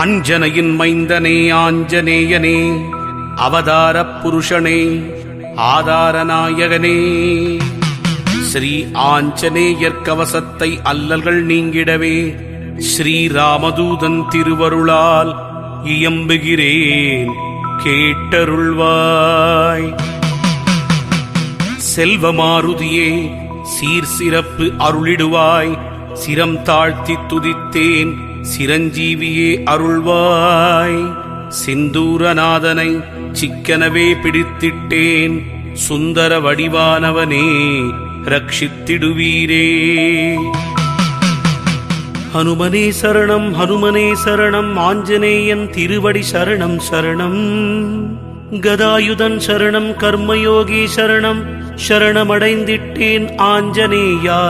அஞ்சனையின் மைந்தனே ஆஞ்சநேயனே, அவதாரப் புருஷனே, ஆதாரநாயகனே, ஸ்ரீ ஆஞ்சநேயர் கவசத்தை அல்லல்கள் நீங்கிடவே ஸ்ரீராமதூதன் திருவருளால் இயம்புகிறேன், கேட்டருள்வாய். செல்வமாருதியே, சீர் சிறப்பு அருளிடுவாய், சிரம் தாழ்த்தி துதித்தேன், சிரஞ்சீவியே அருள்வாய். சிந்தூரநாதனை சிக்கனவே பிடித்திட்டேன், சுந்தர வடிவானவனே ரட்சித்திடுவீரே. ஹனுமனே சரணம், ஹனுமனே சரணம், ஆஞ்சநேயன் திருவடி சரணம் சரணம். கதாயுதன் சரணம், கர்மயோகி சரணம், சரணமடைந்திட்டேன் ஆஞ்சநேயா